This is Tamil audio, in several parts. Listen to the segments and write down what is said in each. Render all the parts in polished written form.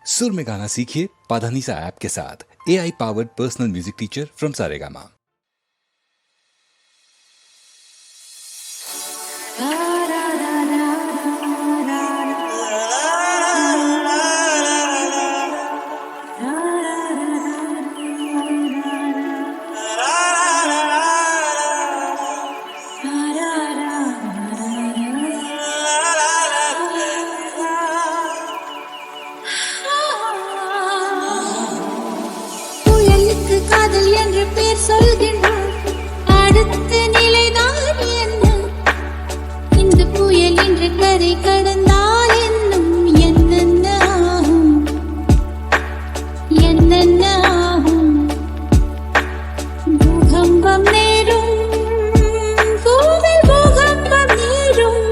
सुर में गाना सीखिए पाधानीसा ऐप के साथ। AI powered personal music teacher from Saregama. காதல் என்று பேர் சொல்கின்றார், அடுத்த நிலைதான் என்ன? இந்த புயல் என்று கரை கடந்தால் என்னும் என்னென்ன ஆகும், என்னென்ன ஆகும்? பூகம்பம் நேரும், பூவில் பூகம்பம் நேரும்,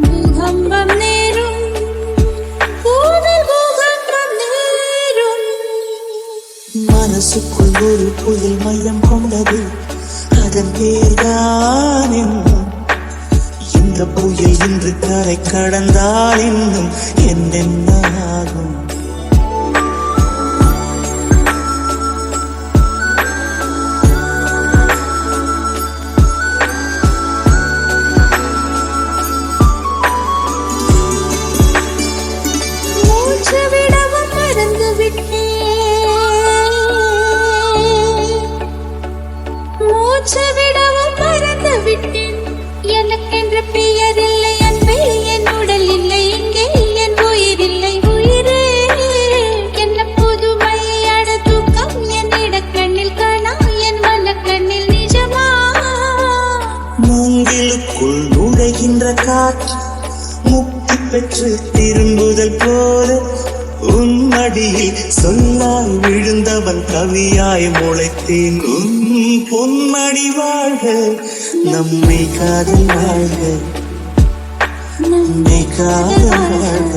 பூகம்பம் நேரும், பூவில் பூகம்பம் நேரும். மனசுக்குள் ஒரு புயல் மையம் கொண்டது, அதன் பேர்தான் என்ன? இந்த புயல் இன்று கரை கடந்தால் இன்னும் என்னென்ன ஆகும்? மூச்சு விடவும் மறந்து விட்டேன், மூச்சு விடவும் மறந்து விட்டேன். எனக்கென்ற பெயர் இல்லை அன்பே, என் உடல் இல்லை இங்கே, என் உயிர் இல்லை உயிரே. என்ன புதுமை அட தூக்கம், என் இடக்கண்ணில் காணா, என் மனக்கண்ணில் நிஜமா? மூங்கிலுக்குள் நுழைகின்ற காற்று முக்தி பெற்று திரும்புதல் போல, உன்மடியில் சொல்லால் விழுந்தவன் கவியாய் முளைத்தேன். பொன்மடி வாழ்க, நம்மை காதல் வாழ்க, நம்மை காதல் வாழ்க.